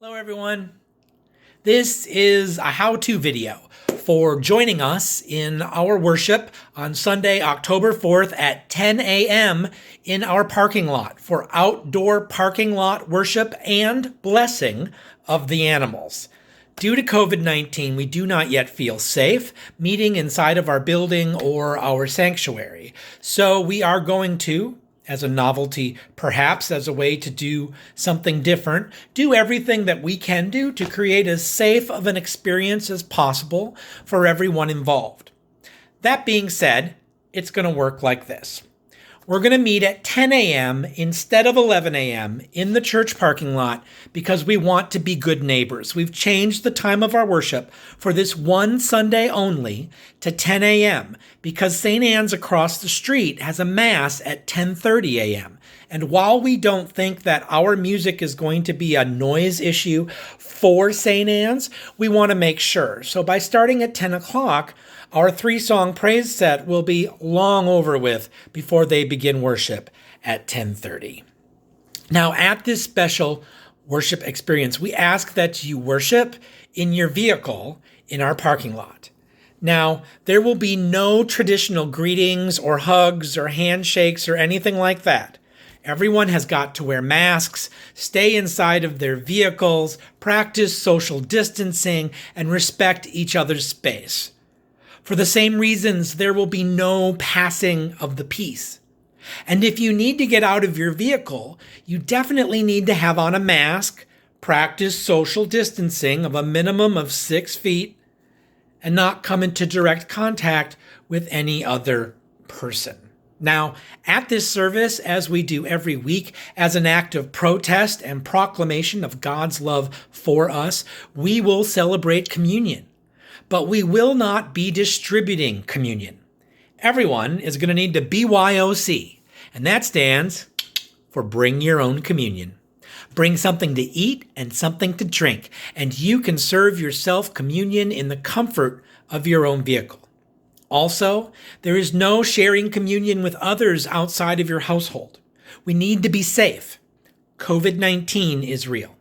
Hello everyone. This is a how-to video for joining us in our worship on Sunday, October 4th at 10 a.m. in our parking lot for outdoor parking lot worship and blessing of the animals. Due to COVID-19, we do not yet feel safe meeting inside of our building or our sanctuary. So we are going to, as a novelty, perhaps as a way to do something different, do everything that we can do to create as safe of an experience as possible for everyone involved. That being said, it's going to work like this. We're going to meet at 10 a.m. instead of 11 a.m. in the church parking lot because we want to be good neighbors. We've changed the time of our worship for this one Sunday only to 10 a.m. because St. Anne's across the street has a mass at 10:30 a.m. And while we don't think that our music is going to be a noise issue for St. Anne's, we want to make sure. So by starting at 10 o'clock, our 3-song praise set will be long over with before they begin worship at 10:30. Now, at this special worship experience, we ask that you worship in your vehicle in our parking lot. Now, there will be no traditional greetings or hugs or handshakes or anything like that. Everyone has got to wear masks, stay inside of their vehicles, practice social distancing, and respect each other's space. For the same reasons, there will be no passing of the peace. And if you need to get out of your vehicle, you definitely need to have on a mask, practice social distancing of a minimum of 6 feet, and not come into direct contact with any other person. Now, at this service, as we do every week, as an act of protest and proclamation of God's love for us, we will celebrate communion. But we will not be distributing communion. Everyone is going to need to BYOC, and that stands for Bring Your Own Communion. Bring something to eat and something to drink, and you can serve yourself communion in the comfort of your own vehicle. Also, there is no sharing communion with others outside of your household. We need to be safe. COVID-19 is real.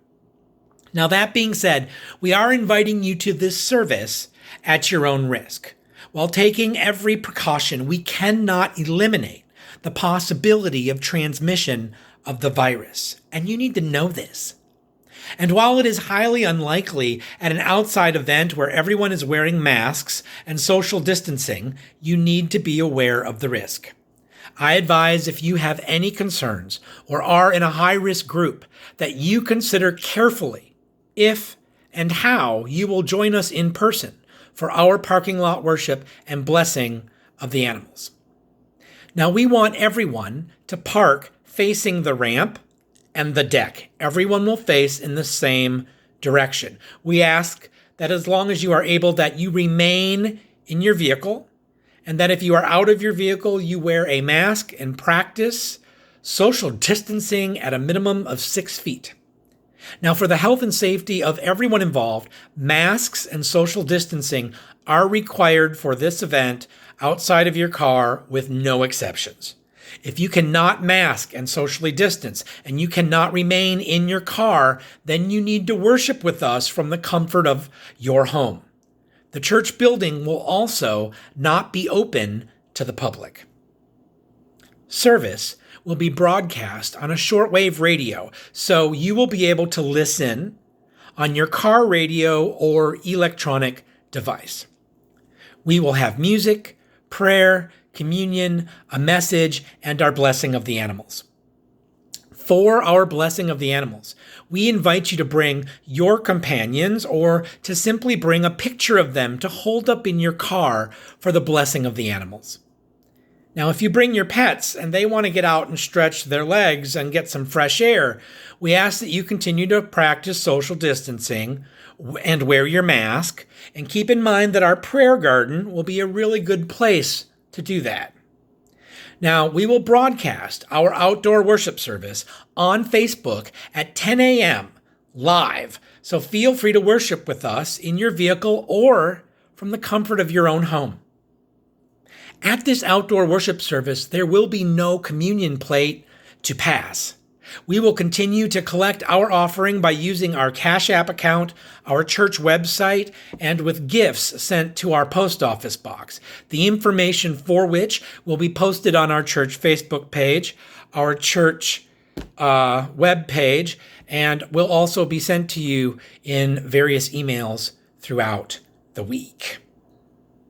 Now, that being said, we are inviting you to this service at your own risk. While taking every precaution, we cannot eliminate the possibility of transmission of the virus. And you need to know this. And while it is highly unlikely at an outside event where everyone is wearing masks and social distancing, you need to be aware of the risk. I advise if you have any concerns or are in a high-risk group that you consider carefully if and how you will join us in person for our parking lot worship and blessing of the animals. Now, we want everyone to park facing the ramp and the deck. Everyone will face in the same direction. We ask that as long as you are able, that you remain in your vehicle, and that if you are out of your vehicle, you wear a mask and practice social distancing at a minimum of 6 feet. Now, for the health and safety of everyone involved, masks and social distancing are required for this event outside of your car with no exceptions. If you cannot mask and socially distance and you cannot remain in your car, then you need to worship with us from the comfort of your home. The church building will also not be open to the public. Service will be broadcast on a shortwave radio, so you will be able to listen on your car radio or electronic device. We will have music, prayer, communion, a message, and our blessing of the animals. For our blessing of the animals, we invite you to bring your companions or to simply bring a picture of them to hold up in your car for the blessing of the animals. Now, if you bring your pets and they want to get out and stretch their legs and get some fresh air, we ask that you continue to practice social distancing and wear your mask, and keep in mind that our prayer garden will be a really good place to do that. Now, we will broadcast our outdoor worship service on Facebook at 10 a.m. live, so feel free to worship with us in your vehicle or from the comfort of your own home. At this outdoor worship service, there will be no communion plate to pass. We will continue to collect our offering by using our Cash App account, our church website, and with gifts sent to our post office box, the information for which will be posted on our church Facebook page, our church web page, and will also be sent to you in various emails throughout the week.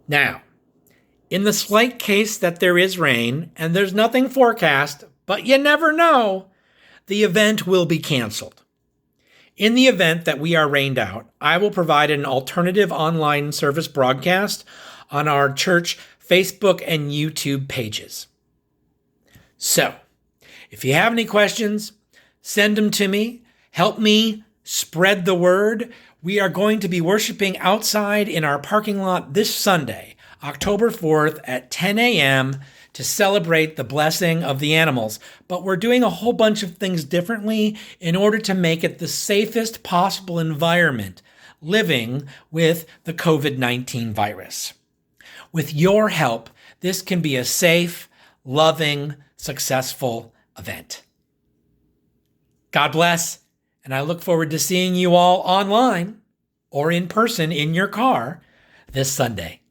Now, in the slight case that there is rain and there's nothing forecast, but you never know, the event will be canceled. In the event that we are rained out, I will provide an alternative online service broadcast on our church Facebook and YouTube pages. So, if you have any questions, send them to me. Help me spread the word. We are going to be worshiping outside in our parking lot this Sunday, October 4th at 10 a.m. to celebrate the blessing of the animals. But we're doing a whole bunch of things differently in order to make it the safest possible environment living with the COVID-19 virus. With your help, this can be a safe, loving, successful event. God bless, and I look forward to seeing you all online or in person in your car this Sunday.